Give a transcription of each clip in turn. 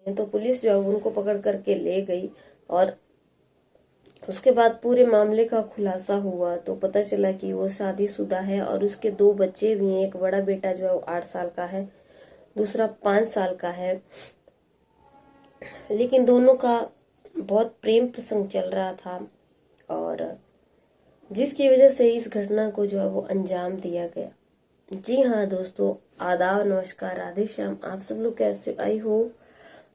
तो पुलिस जो है उनको पकड़ करके ले गई और उसके बाद पूरे मामले का खुलासा हुआ तो पता चला कि वो शादीशुदा है और उसके 2 बच्चे भी हैं। एक बड़ा बेटा जो है वो 8 साल का है, दूसरा 5 साल का है। लेकिन दोनों का बहुत प्रेम प्रसंग चल रहा था और जिसकी वजह से इस घटना को जो है वो अंजाम दिया गया। जी हाँ दोस्तों, आदाब, नमस्कार, राधे श्याम। आप सब लोग कैसे? आई हो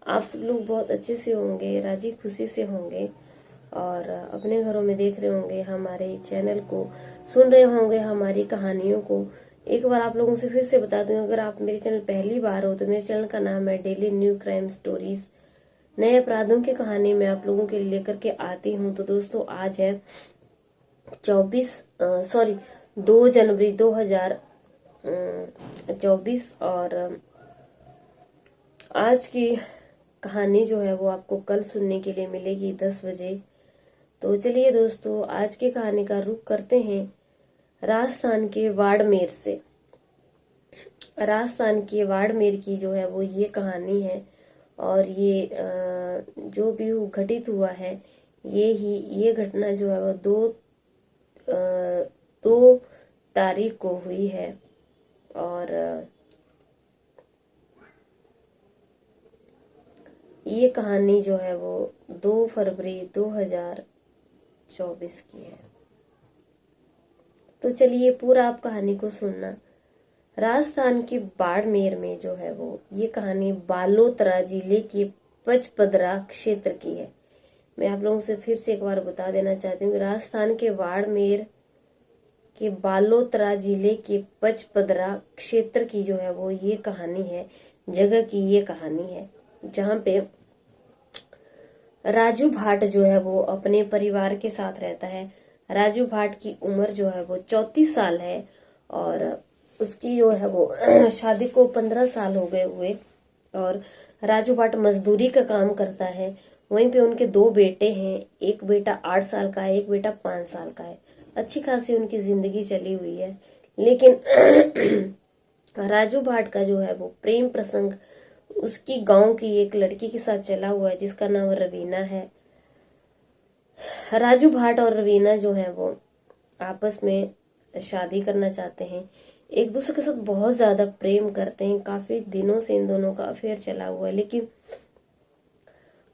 आप सब लोग बहुत अच्छे से होंगे, राजी खुशी से होंगे और अपने घरों में देख रहे होंगे, हमारे चैनल को सुन रहे होंगे, हमारी कहानियों को। एक बार आप लोगों से फिर से बता दूं, अगर आप मेरे चैनल पहली बार हो तो मेरे चैनल का नाम है डेली न्यू क्राइम स्टोरीज। नए अपराधों की कहानी मैं आप लोगों के लिए लेकर के आती हूँ। तो दोस्तों आज है 2 जनवरी 2024 और आज की कहानी जो है वो आपको कल सुनने के लिए मिलेगी 10 बजे। तो चलिए दोस्तों, आज की कहानी का रुख करते हैं राजस्थान के बाड़मेर से। राजस्थान के बाड़मेर की जो है वो ये कहानी है और ये जो भी घटित हुआ है, ये घटना जो है वो 2 तारीख को हुई है और ये कहानी जो है वो 2 फरवरी 2024 की है। तो चलिए पूरा आप कहानी को सुनना। राजस्थान के बाड़मेर में जो है वो ये कहानी बालोतरा जिले के पचपदरा क्षेत्र की है। मैं आप लोगों से फिर से एक बार बता देना चाहती हूँ कि राजस्थान के बाड़मेर के बालोतरा जिले के पचपदरा क्षेत्र की जो है वो ये कहानी है, जगह की ये कहानी है, जहाँ पे राजू भाट जो है वो अपने परिवार के साथ रहता है। राजू भाट की उम्र जो है वो 34 साल है और उसकी जो है वो शादी को 15 साल हो गए हुए और राजू भाट मजदूरी का काम करता है। वहीं पे उनके 2 बेटे हैं, एक बेटा 8 साल का है, एक बेटा 5 साल का है। अच्छी खासी उनकी जिंदगी चली हुई है। लेकिन राजू भाट का जो है वो प्रेम प्रसंग उसकी गांव की एक लड़की के साथ चला हुआ है जिसका नाम रवीना है। राजू भाट और रवीना जो है वो आपस में शादी करना चाहते हैं, एक दूसरे के साथ बहुत ज्यादा प्रेम करते हैं। काफी दिनों से इन दोनों का अफेयर चला हुआ है। लेकिन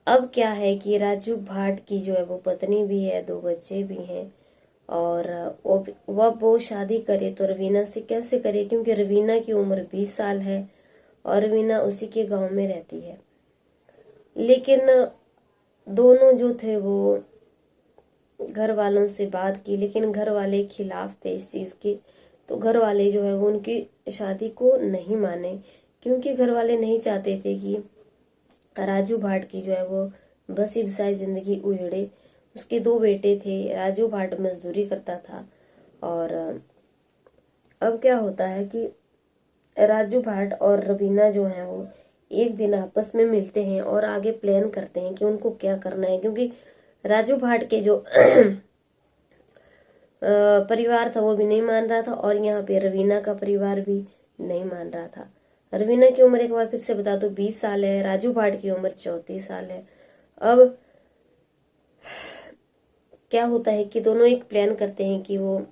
अब क्या है कि राजू भाट की जो है वो पत्नी भी है, 2 बच्चे भी हैं और वो शादी करे तो रवीना से कैसे करे, क्योंकि रवीना की उम्र 20 साल है और रवीना उसी के गांव में रहती है। लेकिन दोनों जो थे वो घर वालों से बात की, लेकिन घर वाले खिलाफ थे इस चीज के। तो घर वाले जो है वो उनकी शादी को नहीं माने, क्योंकि घर वाले नहीं चाहते थे कि राजू भाट की जो है वो बसी बसाई जिंदगी उजड़े। उसके 2 बेटे थे, राजू भाट मजदूरी करता था और अब क्या होता है कि राजू भाट और रवीना जो है वो एक दिन आपस में मिलते हैं और आगे प्लान करते हैं कि उनको क्या करना है, क्योंकि राजू भाट के जो परिवार था वो भी नहीं मान रहा था और यहाँ पे रवीना का परिवार भी नहीं मान रहा था। रवीना की उम्र एक बार फिर से बता दो 20 साल है, राजू भाट की उम्र 34 साल है। अब क्या होता है कि दोनों एक प्लान करते हैं कि वो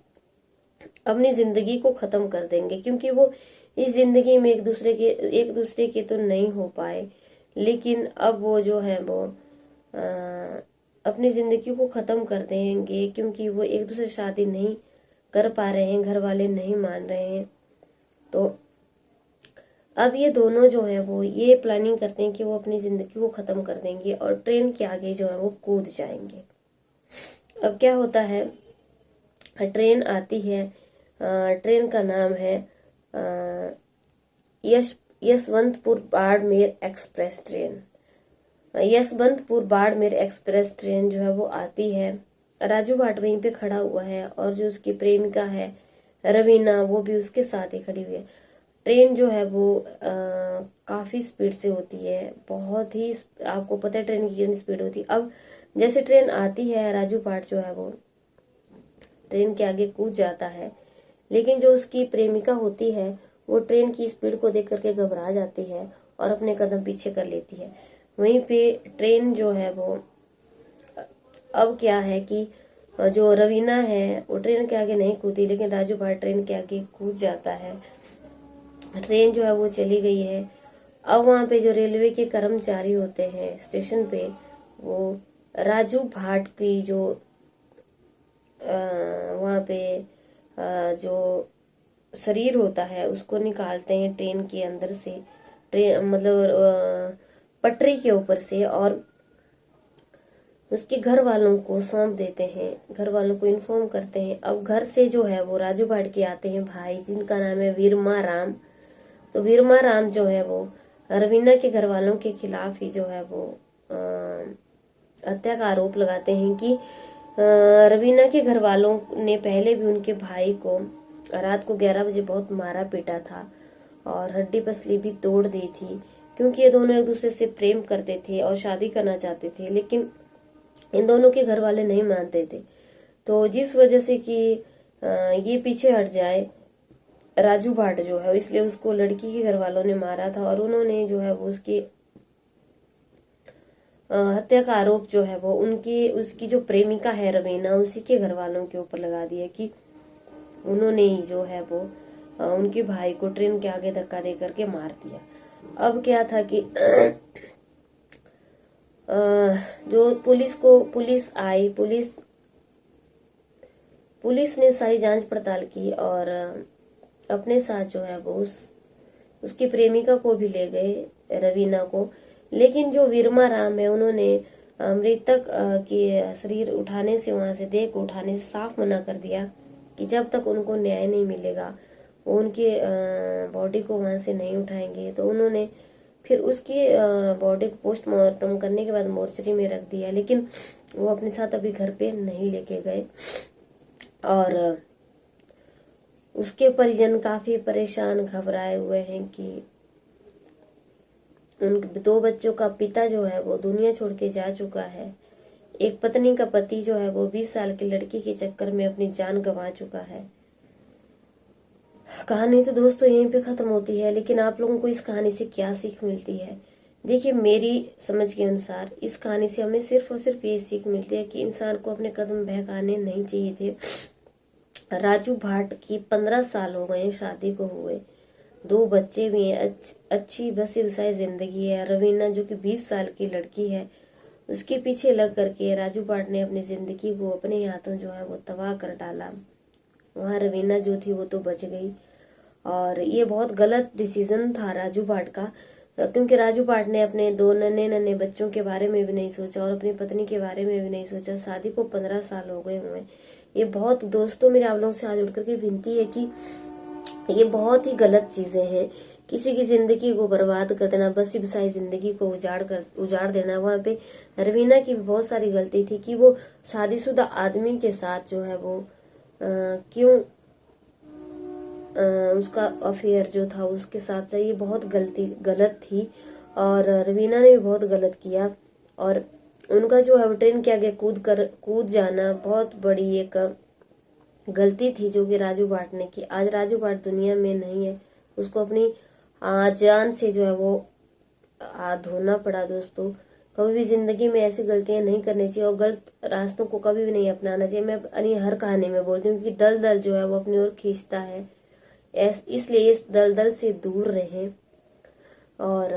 अपनी जिंदगी को खत्म कर देंगे, क्योंकि वो इस जिंदगी में एक दूसरे के तो नहीं हो पाए। लेकिन अब वो जो है वो अपनी जिंदगी को खत्म कर देंगे, क्योंकि वो एक दूसरे से शादी नहीं कर पा रहे हैं, घर वाले नहीं मान रहे हैं। तो अब ये दोनों जो है वो ये प्लानिंग करते हैं कि वो अपनी जिंदगी को खत्म कर देंगे और ट्रेन के आगे जो है वो कूद जाएंगे। अब क्या होता है, ट्रेन आती है, ट्रेन का नाम है Yesvantpur Barmer express train. Yesvantpur Barmer express train जो है वो आती है। राजू भाट वहीं पे खड़ा हुआ है और जो उसकी प्रेमिका है रवीना वो भी उसके साथ ही खड़ी हुई है। ट्रेन जो है वो काफी स्पीड से होती है, बहुत ही, आपको पता है ट्रेन की कितनी स्पीड होती है। अब जैसे ट्रेन आती है, राजू भाट जो है वो ट्रेन के आगे कूद जाता है, लेकिन जो उसकी प्रेमिका होती है वो ट्रेन की स्पीड को देख करके घबरा जाती है और अपने कदम पीछे कर लेती है। वहीं पे ट्रेन जो है वो, अब क्या है कि जो रवीना है वो ट्रेन के आगे नहीं कूदी, लेकिन राजू भाट ट्रेन के आगे कूद जाता है। ट्रेन जो है वो चली गई है। अब वहाँ पे जो रेलवे के कर्मचारी होते हैं स्टेशन पे, वो राजू भाट की जो वहाँ पे जो शरीर होता है उसको निकालते हैं ट्रेन के अंदर से, ट्रेन मतलब पटरी के ऊपर से, और उसके घर वालों को सौंप देते हैं, घर वालों को इन्फॉर्म करते हैं। अब घर से जो है वो राजू भाट के आते हैं भाई, जिनका नाम है वीरमा राम। तो वीरमा राम जो है वो रवीना के घर वालों के खिलाफ ही जो है वो हत्या का आरोप लगाते हैं कि रवीना के घर वालों ने पहले भी उनके भाई को रात को 11 बजे बहुत मारा पीटा था और हड्डी पसली भी तोड़ दी थी, क्योंकि ये दोनों एक दूसरे से प्रेम करते थे और शादी करना चाहते थे, लेकिन इन दोनों के घर वाले नहीं मानते थे। तो जिस वजह से कि ये पीछे हट जाए राजू भाट जो है, इसलिए उसको लड़की के घर वालों ने मारा था, और उन्होंने जो है वो उसकी हत्या का आरोप जो है वो उसकी जो प्रेमिका है रवीना, उसी के घर वालों के ऊपर लगा दिया कि उन्होंने ही जो है वो उनके भाई को ट्रेन के आगे धक्का दे करके मार दिया। अब क्या था कि जो पुलिस आई, पुलिस ने सारी जांच पड़ताल की और अपने साथ जो है वो उसकी प्रेमिका को भी ले गए, रवीना को। लेकिन जो वीरमा राम है, उन्होंने मृतक के शरीर उठाने से, वहां से देह को उठाने से साफ मना कर दिया कि जब तक उनको न्याय नहीं मिलेगा वो उनके बॉडी को वहां से नहीं उठाएंगे। तो उन्होंने फिर उसकी बॉडी को पोस्टमार्टम करने के बाद मोर्चरी में रख दिया, लेकिन वो अपने साथ अभी घर पे नहीं लेके गए। और उसके परिजन काफी परेशान घबराए हुए हैं कि उन 2 बच्चों का पिता जो है वो दुनिया छोड़ के जा चुका है। एक पत्नी का पति जो है वो 20 साल की लड़की के चक्कर में अपनी जान गंवा चुका है। कहानी तो दोस्तों यहीं पे खत्म होती है, लेकिन आप लोगों को इस कहानी से क्या सीख मिलती है? देखिए, मेरी समझ के अनुसार इस कहानी से हमें सिर्फ और सिर्फ ये सीख मिलती है कि इंसान को अपने कदम बहकाने नहीं चाहिए थे। राजू भाट की 15 साल हो गए शादी को हुए, 2 बच्चे भी हैं, अच्छी बसी बसाई जिंदगी है। रवीना जो कि 20 साल की लड़की है, उसके पीछे लग करके राजू भाट ने अपनी जिंदगी को अपने हाथों जो है वो तबाह कर डाला। वहाँ रवीना जो थी वो तो बच गई, और ये बहुत गलत डिसीजन था राजू भाट का, क्योंकि राजू भाट ने अपने 2 नन्हे बच्चों के बारे में भी नहीं सोचा और अपनी पत्नी के बारे में भी नहीं सोचा। शादी को 15 साल हो गए हुए। ये बहुत, दोस्तों मेरे आप लोगों से आज उठ करके विनती है कि ये बहुत ही गलत चीजें हैं। किसी की जिंदगी को बर्बाद कर देना, बसी बसाई जिंदगी को उजाड़ देना। वहाँ पे रवीना की भी बहुत सारी गलती थी कि वो शादीशुदा आदमी के साथ जो है वो क्यों उसका अफेयर जो था उसके साथ, ये बहुत गलत थी, और रवीना ने भी बहुत गलत किया। और उनका जो है ट्रेन के आगे कूद जाना बहुत बड़ी एक गलती थी जो कि राजू भाट ने की। आज राजू भाट दुनिया में नहीं है, उसको अपनी जान से जो है वो हाथ धोना पड़ा। दोस्तों, कभी भी जिंदगी में ऐसी गलतियां नहीं करनी चाहिए और गलत रास्तों को कभी भी नहीं अपनाना चाहिए। मैं हर कहानी में बोलती हूँ कि दलदल जो है वो अपनी ओर खींचता है, इसलिए इस दलदल से दूर रहें। और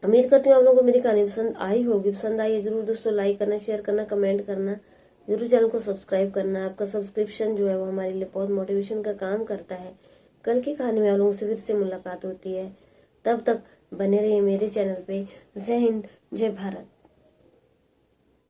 उम्मीद करती हूँ आप लोगों को मेरी कहानी पसंद आई होगी। पसंद आई है जरूर दोस्तों लाइक करना, शेयर करना, कमेंट करना, जरूर चैनल को सब्सक्राइब करना। आपका सब्सक्रिप्शन जो है वो हमारे लिए बहुत मोटिवेशन का काम करता है। कल की कहानी में आप लोगों से फिर से मुलाकात होती है, तब तक बने रहिए मेरे चैनल पे। जय हिंद, जय भारत।